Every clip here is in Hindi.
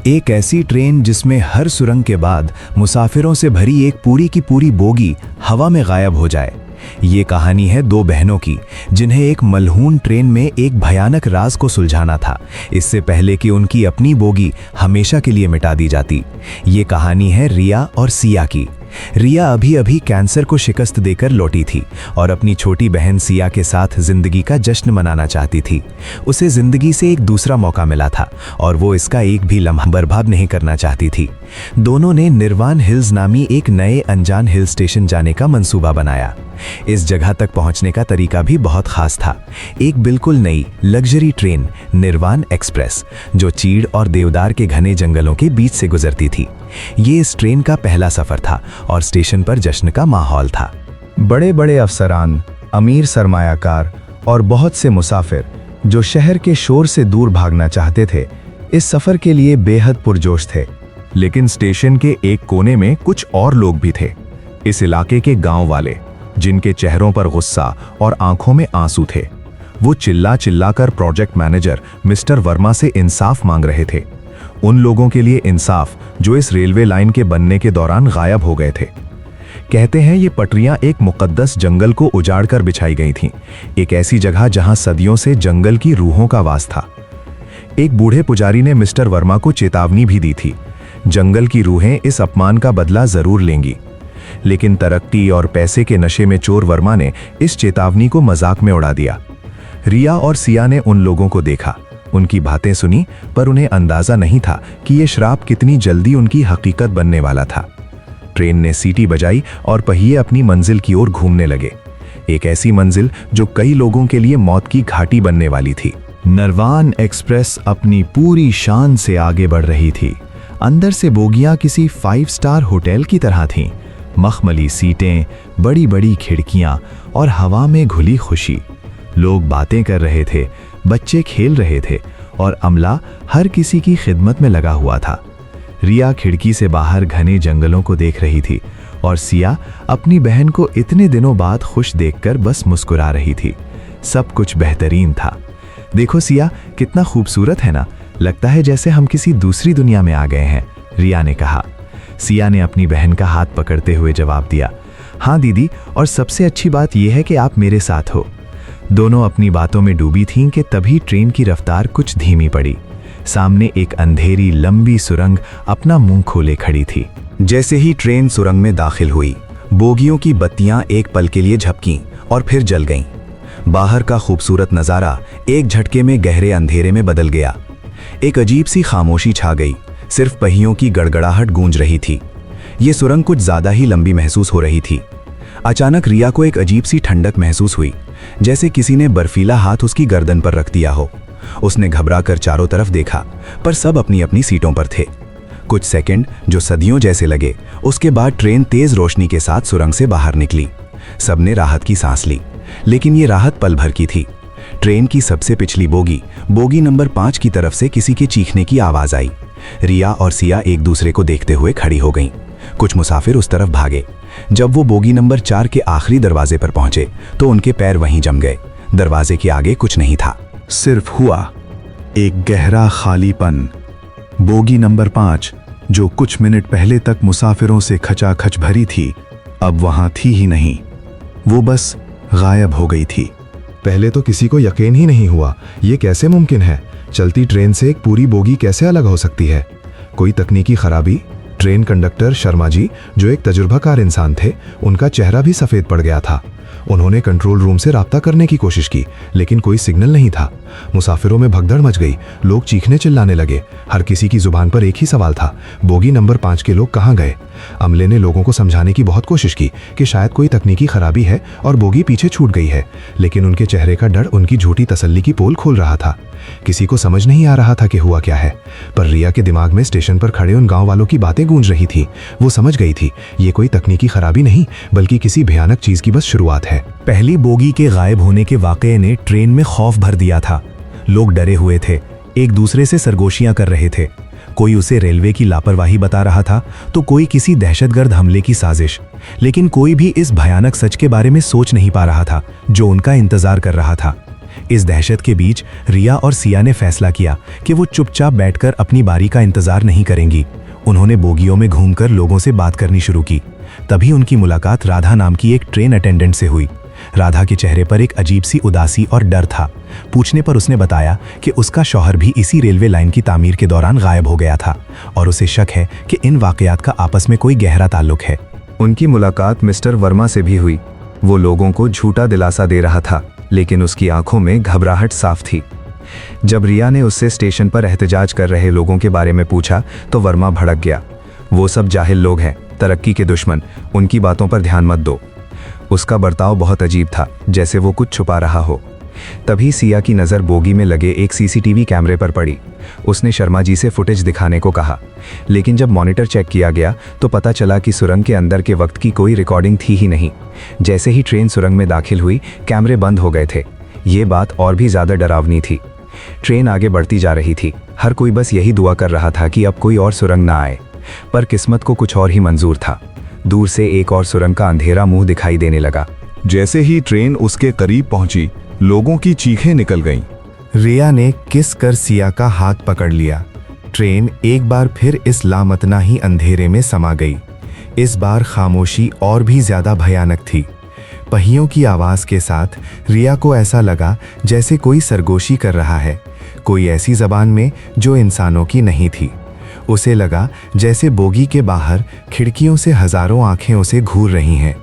एक ऐसी ट्रेन जिसमें हर सुरंग के बाद मुसाफिरों से भरी एक पूरी की पूरी बोगी हवा में गायब हो जाए। ये कहानी है दो बहनों की जिन्हें एक मलहून ट्रेन में एक भयानक राज को सुलझाना था, इससे पहले कि उनकी अपनी बोगी हमेशा के लिए मिटा दी जाती। ये कहानी है रिया और सिया की। रिया अभी अभी कैंसर को शिकस्त देकर लौटी थी और अपनी छोटी बहन सिया के साथ जिंदगी का जश्न मनाना चाहती थी। उसे जिंदगी से एक दूसरा मौका मिला था और वो इसका एक भी लम्हा बर्बाद नहीं करना चाहती थी। दोनों ने निर्वाण हिल्स नामी एक नए अनजान हिल स्टेशन जाने का मंसूबा बनाया। इस जगह तक पहुंचने का तरीका भी बहुत खास था। एक बिल्कुल नई लग्जरी ट्रेन निर्वाण एक्सप्रेस जो चीड़ और देवदार के घने जंगलों के बीच से गुजरती थी। ये इस ट्रेन का पहला सफर था और स्टेशन पर जश्न का माहौल था। बड़े बड़े अफसरान, अमीर सरमायाकार और बहुत से मुसाफिर जो शहर के शोर से दूर भागना चाहते थे, इस सफर के लिए बेहद पुरजोश थे। लेकिन स्टेशन के एक कोने में कुछ और लोग भी थे। इस इलाके के गांव वाले, जिनके चेहरों पर गुस्सा और आंखों में आंसू थे। वो चिल्ला चिल्ला कर प्रोजेक्ट मैनेजर मिस्टर वर्मा से इंसाफ मांग रहे थे। उन लोगों के लिए इंसाफ जो इस रेलवे लाइन के बनने के दौरान गायब हो गए थे। कहते हैं ये पटरियां एक मुकद्दस जंगल को उजाड़ कर बिछाई गई थीं, एक ऐसी जगह जहां सदियों से जंगल की रूहों का वास था। एक बूढ़े पुजारी ने मिस्टर वर्मा को चेतावनी भी दी थी, जंगल की रूहें इस अपमान का बदला जरूर लेंगी। लेकिन तरक्की और पैसे के नशे में चोर वर्मा ने इस चेतावनी को मजाक में उड़ा दिया। रिया और सिया ने उन लोगों को देखा, उनकी बातें सुनी, पर उन्हें अंदाजा नहीं था कि यह श्राप कितनी जल्दी उनकी हकीकत बनने वाला था। ट्रेन ने सीटी बजाई और पहिए अपनी मंजिल की ओर घूमने लगे, एक ऐसी मंजिल जो कई लोगों के लिए मौत की घाटी बनने वाली थी। निर्वाण एक्सप्रेस अपनी पूरी शान से आगे बढ़ रही थी। अंदर से बोगियां किसी 5 स्टार होटल की तरह थीं। मखमली सीटें, बड़ी बड़ी खिड़कियां और हवा में घुली खुशी। लोग बातें कर रहे थे, बच्चे खेल रहे थे और अमला हर किसी की खिदमत में लगा हुआ था। रिया खिड़की से बाहर घने जंगलों को देख रही थी और सिया अपनी बहन को इतने दिनों बाद खुश देखकर बस मुस्कुरा रही थी। सब कुछ बेहतरीन था। देखो सिया, कितना खूबसूरत है ना, लगता है जैसे हम किसी दूसरी दुनिया में आ गए हैं, रिया ने कहा। सिया ने अपनी बहन का हाथ पकड़ते हुए जवाब दिया, हाँ दीदी, और सबसे अच्छी बात यह है कि आप मेरे साथ हो। दोनों अपनी बातों में डूबी थीं कि तभी ट्रेन की रफ्तार कुछ धीमी पड़ी। सामने एक अंधेरी लंबी सुरंग अपना मुंह खोले खड़ी थी। जैसे ही ट्रेन सुरंग में दाखिल हुई, बोगियों की बत्तियां एक पल के लिए झपकीं और फिर जल गईं। बाहर का खूबसूरत नज़ारा एक झटके में गहरे अंधेरे में बदल गया। एक अजीब सी खामोशी छा गई, सिर्फ पहियों की गड़गड़ाहट गूंज रही थी। ये सुरंग कुछ ज्यादा ही लंबी महसूस हो रही थी। अचानक रिया को एक अजीब सी ठंडक महसूस हुई, जैसे किसी ने बर्फीला हाथ उसकी गर्दन पर रख दिया हो। उसने घबराकर चारों तरफ देखा, पर सब अपनी अपनी सीटों पर थे। कुछ सेकंड जो सदियों जैसे लगे, उसके बाद ट्रेन तेज रोशनी के साथ सुरंग से बाहर निकली। सबने राहत की सांस ली, लेकिन ये राहत पल भर की थी। ट्रेन की सबसे पिछली बोगी नंबर 5 की तरफ से किसी के चीखने की आवाज आई। रिया और सिया एक दूसरे को देखते हुए खड़ी हो गईं। कुछ मुसाफिर उस तरफ भागे। जब वो बोगी नंबर 4 के आखिरी दरवाजे पर पहुंचे तो उनके पैर वहीं जम गए। दरवाजे के आगे कुछ नहीं था, सिर्फ हुआ एक गहरा खालीपन। बोगी नंबर 5, जो कुछ मिनट पहले तक मुसाफिरों से खचाखच भरी थी, अब वहां थी ही नहीं। वो बस गायब हो गई थी। पहले तो किसी को यकीन ही नहीं हुआ, ये कैसे मुमकिन है? चलती ट्रेन से एक पूरी बोगी कैसे अलग हो सकती है? कोई तकनीकी खराबी? ट्रेन कंडक्टर शर्मा जी, जो एक तजुर्बाकार इंसान थे, उनका चेहरा भी सफेद पड़ गया था। उन्होंने कंट्रोल रूम से राब्ता करने की कोशिश की, लेकिन कोई सिग्नल नहीं था। मुसाफिरों में भगदड़ मच गई, लोग चीखने चिल्लाने लगे। हर किसी की जुबान पर एक ही सवाल था, बोगी नंबर 5 के लोग कहाँ गए? अमले ने लोगों को समझाने की बहुत कोशिश की कि शायद कोई तकनीकी खराबी है और बोगी पीछे छूट गई है, लेकिन उनके चेहरे का डर उनकी झूठी तसल्ली की पोल खोल रहा था। किसी को समझ नहीं आ रहा था कि हुआ क्या है, पर रिया के दिमाग में स्टेशन पर खड़े उन गांव वालों की बातें गूंज रही थी। वो समझ गई थी, ये कोई तकनीकी खराबी नहीं, बल्कि किसी भयानक चीज की बस शुरुआत है। पहली बोगी के गायब होने के वाकये ने ट्रेन में खौफ भर दिया था। लोग डरे हुए थे, एक दूसरे से सरगोशियां कर रहे थे। कोई उसे रेलवे की लापरवाही बता रहा था तो कोई किसी दहशतगर्द हमले की साजिश। लेकिन कोई भी इस भयानक सच के बारे में सोच नहीं पा रहा था जो उनका इंतजार कर रहा था। इस दहशत के बीच रिया और सिया ने फैसला किया कि वो चुपचाप बैठकर अपनी बारी का इंतजार नहीं करेंगी। उन्होंने बोगियों में घूमकर लोगों से बात करनी शुरू की। तभी उनकी मुलाकात राधा नाम की एक ट्रेन अटेंडेंट से हुई। राधा के चेहरे पर एक अजीब सी उदासी और डर था। पूछने पर उसने बताया कि उसका शौहर भी इसी रेलवे लाइन की तामीर के दौरान गायब हो गया था और उसे शक है कि इन वाकयात का आपस में कोई गहरा ताल्लुक है। उनकी मुलाकात मिस्टर वर्मा से भी हुई। वो लोगों को झूठा दिलासा दे रहा था, लेकिन उसकी आंखों में घबराहट साफ थी। जब रिया ने उससे स्टेशन पर एहतजाज कर रहे लोगों के बारे में पूछा तो वर्मा भड़क गया। वो सब जाहिल लोग हैं, तरक्की के दुश्मन, उनकी बातों पर ध्यान मत दो। उसका बर्ताव बहुत अजीब था, जैसे वो कुछ छुपा रहा हो। तभी सिया की नज़र बोगी में लगे एक सीसीटीवी कैमरे पर पड़ी। उसने शर्मा जी से फुटेज दिखाने को कहा, लेकिन जब मॉनिटर चेक किया गया तो पता चला कि सुरंग के अंदर के वक्त की कोई रिकॉर्डिंग थी ही नहीं। जैसे ही ट्रेन सुरंग में दाखिल हुई, कैमरे बंद हो गए थे। ये बात और भी ज़्यादा डरावनी थी। ट्रेन आगे बढ़ती जा रही थी। हर कोई बस यही दुआ कर रहा था कि अब कोई और सुरंग ना आए, पर किस्मत को कुछ और ही मंजूर था। दूर से एक और सुरंग का अंधेरा मुंह दिखाई देने लगा। जैसे ही ट्रेन उसके करीब पहुंची, लोगों की चीखें निकल गईं। रिया ने किस कर सिया का हाथ पकड़ लिया। ट्रेन एक बार फिर इस लामतना ही अंधेरे में समा गई। इस बार खामोशी और भी ज्यादा भयानक थी। पहियों की आवाज के साथ रिया को ऐसा लगा जैसे कोई सरगोशी कर रहा है, कोई ऐसी जबान में जो इंसानों की नहीं थी। उसे लगा जैसे बोगी के बाहर खिड़कियों से हजारों आंखें उसे घूर रही हैं।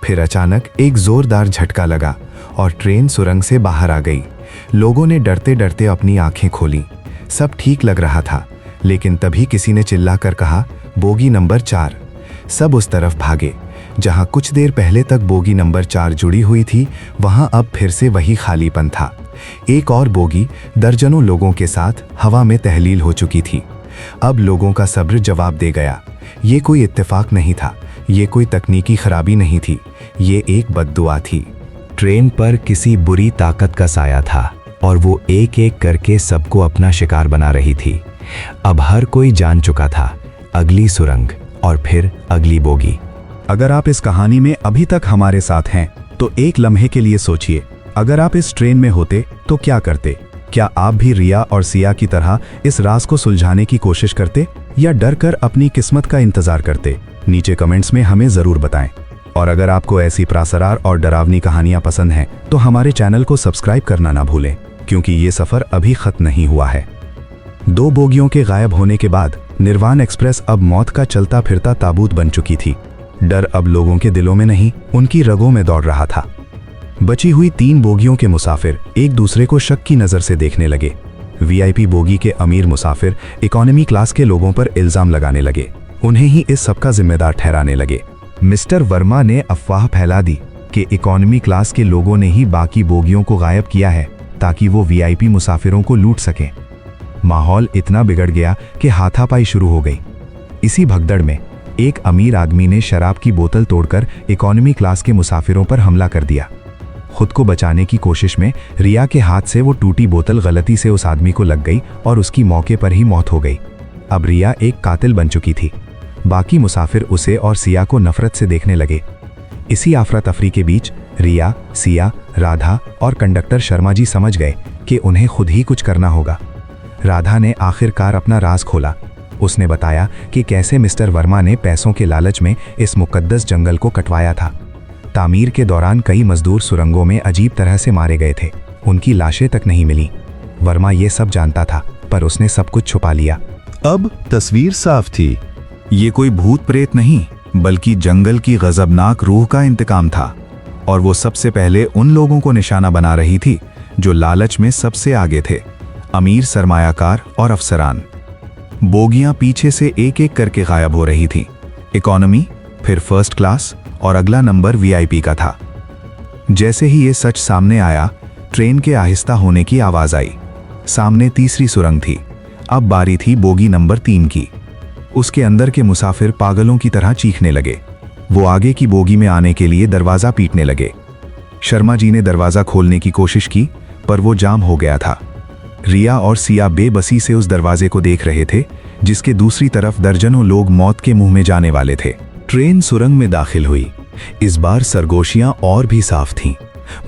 फिर अचानक एक जोरदार झटका लगा और ट्रेन सुरंग से बाहर आ गई। लोगों ने डरते डरते अपनी आंखें खोलीं। सब ठीक लग रहा था, लेकिन तभी किसी ने चिल्लाकर कहा, बोगी नंबर 4। सब उस तरफ भागे। जहां कुछ देर पहले तक बोगी नंबर 4 जुड़ी हुई थी, वहां अब फिर से वही खालीपन था। एक और बोगी दर्जनों लोगों के साथ हवा में तहलील हो चुकी थी। अब लोगों का सब्र जवाब दे गया। ये कोई इत्तेफाक नहीं था, ये कोई तकनीकी खराबी नहीं थी, ये एक बद्दुआ थी। ट्रेन पर किसी बुरी ताकत का साया था और वो एक एक करके सबको अपना शिकार बना रही थी। अब हर कोई जान चुका था, अगली सुरंग और फिर अगली बोगी। अगर आप इस कहानी में अभी तक हमारे साथ हैं तो एक लम्हे के लिए सोचिए, अगर आप इस ट्रेन में होते तो क्या करते? क्या आप भी रिया और सिया की तरह इस राज को सुलझाने की कोशिश करते या डर कर अपनी किस्मत का इंतजार करते? नीचे कमेंट्स में हमें जरूर बताएं। और अगर आपको ऐसी प्रासरार और डरावनी कहानियां पसंद हैं तो हमारे चैनल को सब्सक्राइब करना ना भूलें, क्योंकि ये सफर अभी खत्म नहीं हुआ है। 2 बोगियों के गायब होने के बाद निर्वाण एक्सप्रेस अब मौत का चलता फिरता ताबूत बन चुकी थी। डर अब लोगों के दिलों में नहीं, उनकी रगों में दौड़ रहा था। बची हुई 3 बोगियों के मुसाफिर एक दूसरे को शक की नजर से देखने लगे। वीआईपी बोगी के अमीर मुसाफिर इकोनॉमी क्लास के लोगों पर इल्जाम लगाने लगे, उन्हें ही इस सब का जिम्मेदार ठहराने लगे। मिस्टर वर्मा ने अफवाह फैला दी कि इकोनॉमी क्लास के लोगों ने ही बाकी बोगियों को गायब किया है ताकि वो वीआईपी मुसाफिरों को लूट सकें। माहौल इतना बिगड़ गया कि हाथापाई शुरू हो गई। इसी भगदड़ में एक अमीर आदमी ने शराब की बोतल तोड़कर इकोनॉमी क्लास के मुसाफिरों पर हमला कर दिया। खुद को बचाने की कोशिश में रिया के हाथ से वो टूटी बोतल गलती से उस आदमी को लग गई और उसकी मौके पर ही मौत हो गई। अब रिया एक कातिल बन चुकी थी। बाकी मुसाफिर उसे और सिया को नफरत से देखने लगे। इसी आफरा तफरी के बीच रिया, सिया, राधा और कंडक्टर शर्मा जी समझ गए कि उन्हें खुद ही कुछ करना होगा। राधा ने आखिरकार अपना राज खोला। उसने बताया कि कैसे मिस्टर वर्मा ने पैसों के लालच में इस मुकद्दस जंगल को कटवाया था। तामीर के दौरान कई मजदूर सुरंगों में अजीब तरह से मारे गए थे, उनकी लाशें तक नहीं मिली। वर्मा ये सब जानता था, पर उसने सब कुछ छुपा लिया। अब तस्वीर साफ थी। ये कोई भूत प्रेत नहीं, बल्कि जंगल की गजबनाक रूह का इंतकाम था, और वो सबसे पहले उन लोगों को निशाना बना रही थी जो लालच में सबसे आगे थे, अमीर सरमायाकार और अफसरान। बोगियां पीछे से एक एक करके गायब हो रही थीं। इकोनॉमी, फिर फर्स्ट क्लास और अगला नंबर वीआईपी का था। जैसे ही ये सच सामने आया, ट्रेन के आहिस्ता होने की आवाज आई। सामने तीसरी सुरंग थी। अब बारी थी बोगी नंबर 3 की। उसके अंदर के मुसाफिर पागलों की तरह चीखने लगे। वो आगे की बोगी में आने के लिए दरवाजा पीटने लगे। शर्मा जी ने दरवाजा खोलने की कोशिश की, पर वो जाम हो गया था। रिया और सिया बेबसी से उस दरवाजे को देख रहे थे, जिसके दूसरी तरफ दर्जनों लोग मौत के मुंह में जाने वाले थे। ट्रेन सुरंग में दाखिल हुई। इस बार सरगोशियां और भी साफ थीं।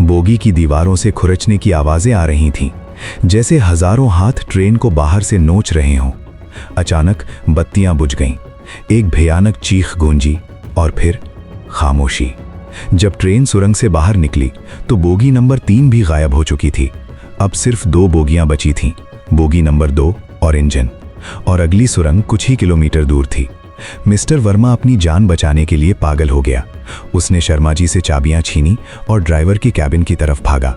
बोगी की दीवारों से खुरचने की आवाजें आ रही थीं, जैसे हजारों हाथ ट्रेन को बाहर से नोच रहे हों। अचानक बत्तियां बुझ गईं, एक भयानक चीख गूंजी और फिर खामोशी। जब ट्रेन सुरंग से बाहर निकली तो बोगी नंबर 3 भी गायब हो चुकी थी। अब सिर्फ 2 बोगियां बची थीं, बोगी नंबर 2 और इंजन, और अगली सुरंग कुछ ही किलोमीटर दूर थी। मिस्टर वर्मा अपनी जान बचाने के लिए पागल हो गया। उसने शर्मा जी से चाबियां छीनी और ड्राइवर की कैबिन की तरफ भागा।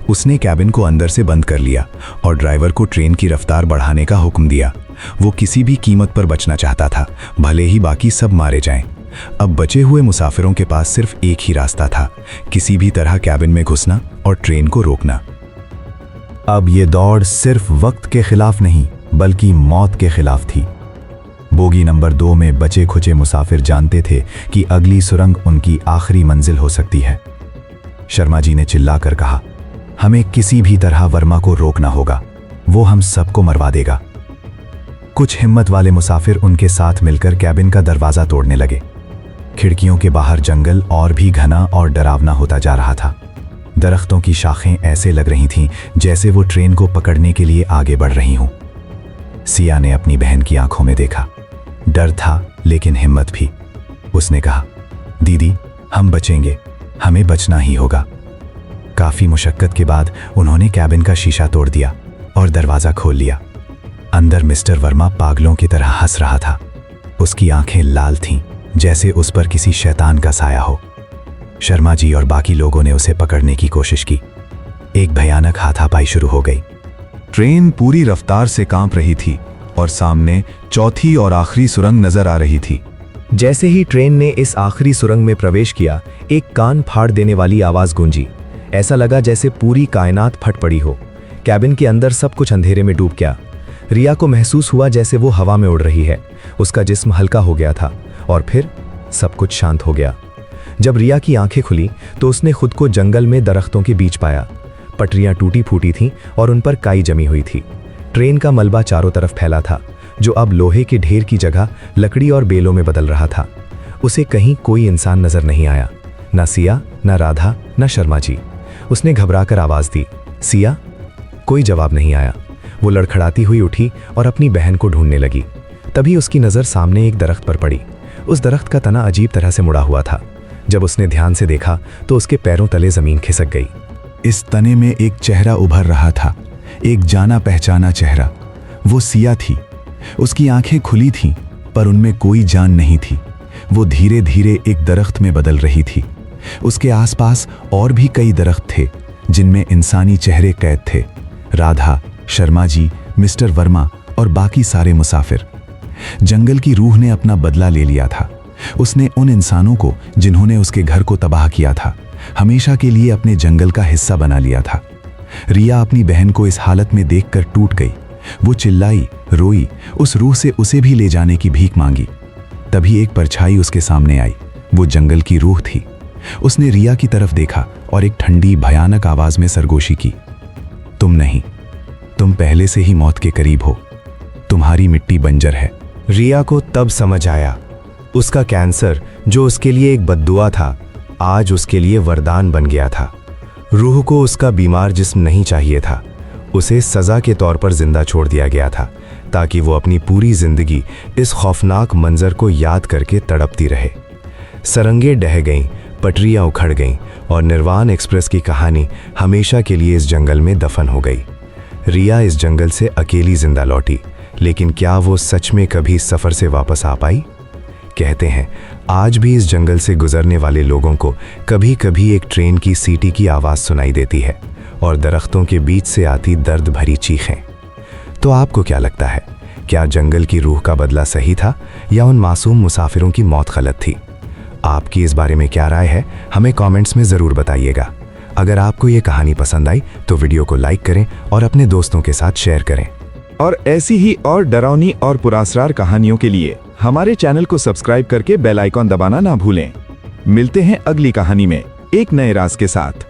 उसने कैबिन को अंदर से बंद कर लिया और ड्राइवर को ट्रेन की रफ्तार बढ़ाने का हुक्म दिया। वो किसी भी कीमत पर बचना चाहता था, भले ही बाकी सब मारे जाएं। अब बचे हुए मुसाफिरों के पास सिर्फ एक ही रास्ता था, किसी भी तरह कैबिन में घुसना और ट्रेन को रोकना। अब ये दौड़ सिर्फ वक्त के खिलाफ नहीं बल्कि मौत के खिलाफ थी। बोगी नंबर 2 में बचे खुचे मुसाफिर जानते थे कि अगली सुरंग उनकी आखिरी मंजिल हो सकती है। शर्मा जी ने चिल्लाकर कहा, हमें किसी भी तरह वर्मा को रोकना होगा, वो हम सबको मरवा देगा। कुछ हिम्मत वाले मुसाफिर उनके साथ मिलकर कैबिन का दरवाजा तोड़ने लगे। खिड़कियों के बाहर जंगल और भी घना और डरावना होता जा रहा था। दरख्तों की शाखें ऐसे लग रही थीं जैसे वो ट्रेन को पकड़ने के लिए आगे बढ़ रही हों। सिया ने अपनी बहन की आंखों में देखा, डर था लेकिन हिम्मत भी। उसने कहा, दीदी हम बचेंगे, हमें बचना ही होगा। काफी मुशक्कत के बाद उन्होंने कैबिन का शीशा तोड़ दिया और दरवाजा खोल लिया। अंदर मिस्टर वर्मा पागलों की तरह हंस रहा था। उसकी आंखें लाल थीं, जैसे उस पर किसी शैतान का साया हो। शर्मा जी और बाकी लोगों ने उसे पकड़ने की कोशिश की। एक भयानक हाथापाई शुरू हो गई। ट्रेन पूरी रफ्तार से कांप रही थी और सामने चौथी और आखिरी सुरंग नजर आ रही थी। जैसे ही ट्रेन ने इस आखिरी सुरंग में प्रवेश किया, एक कान फाड़ देने वाली आवाज गूंजी। ऐसा लगा जैसे पूरी कायनात फट पड़ी हो। कैबिन के अंदर सब कुछ अंधेरे में डूब गया। रिया को महसूस हुआ जैसे वो हवा में उड़ रही है। उसका जिस्म हल्का हो गया था और फिर सब कुछ शांत हो गया। जब रिया की आंखें खुली तो उसने खुद को जंगल में दरख्तों के बीच पाया। पटरियां टूटी फूटी थीं और उन पर काई जमी हुई थी। ट्रेन का मलबा चारों तरफ फैला था, जो अब लोहे के ढेर की जगह लकड़ी और बेलों में बदल रहा था। उसे कहीं कोई इंसान नजर नहीं आया, ना सिया, ना राधा, ना शर्मा जी। उसने घबराकर आवाज दी, सिया। कोई जवाब नहीं आया। वो लड़खड़ाती हुई उठी और अपनी बहन को ढूंढने लगी। तभी उसकी नजर सामने एक दरख्त पर पड़ी। उस दरख्त का तना अजीब तरह से मुड़ा हुआ था। जब उसने ध्यान से देखा तो उसके पैरों तले जमीन खिसक गई। इस तने में एक चेहरा उभर रहा था, एक जाना पहचाना चेहरा। वो सिया थी। उसकी आंखें खुली थीं, पर उनमें कोई जान नहीं थी। वो धीरे धीरे एक दरख्त में बदल रही थी। उसके आसपास और भी कई दरख्त थे, जिनमें इंसानी चेहरे कैद थे। राधा, शर्मा जी, मिस्टर वर्मा और बाकी सारे मुसाफिर। जंगल की रूह ने अपना बदला ले लिया था। उसने उन इंसानों को जिन्होंने उसके घर को तबाह किया था, हमेशा के लिए अपने जंगल का हिस्सा बना लिया था। रिया अपनी बहन को इस हालत में देखकर टूट गई। वो चिल्लाई, रोई, उस रूह से उसे भी ले जाने की भीख मांगी। तभी एक परछाई उसके सामने आई। वो जंगल की रूह थी। उसने रिया की तरफ देखा और एक ठंडी भयानक आवाज में सरगोशी की, तुम नहीं, तुम पहले से ही मौत के करीब हो। तुम्हारी मिट्टी बंजर है। रिया को तब समझ आया, उसका कैंसर जो उसके लिए एक बद्दुआ था, आज उसके लिए वरदान बन गया था। रूह को उसका बीमार जिस्म नहीं चाहिए था। उसे सजा के तौर पर जिंदा छोड़ दिया गया था, ताकि वो अपनी पूरी जिंदगी इस खौफनाक मंजर को याद करके तड़पती रहे। सरंगें ढह गईं, पटरियां उखड़ गईं और निर्वाण एक्सप्रेस की कहानी हमेशा के लिए इस जंगल में दफन हो गई। रिया इस जंगल से अकेली जिंदा लौटी, लेकिन क्या वो सच में कभी इस सफर से वापस आ पाई? कहते हैं आज भी इस जंगल से गुजरने वाले लोगों को कभी कभी एक ट्रेन की सीटी की आवाज सुनाई देती है और दरख्तों के बीच से आती दर्द भरी चीखें। तो आपको क्या लगता है, क्या जंगल की रूह का बदला सही था या उन मासूम मुसाफिरों की मौत गलत थी? आपकी इस बारे में क्या राय है, हमें कमेंट्स में ज़रूर बताइएगा। अगर आपको ये कहानी पसंद आई तो वीडियो को लाइक करें और अपने दोस्तों के साथ शेयर करें। और ऐसी ही और डरावनी और पुरासरार कहानियों के लिए हमारे चैनल को सब्सक्राइब करके बेल आइकॉन दबाना ना भूलें। मिलते हैं अगली कहानी में एक नए राज के साथ।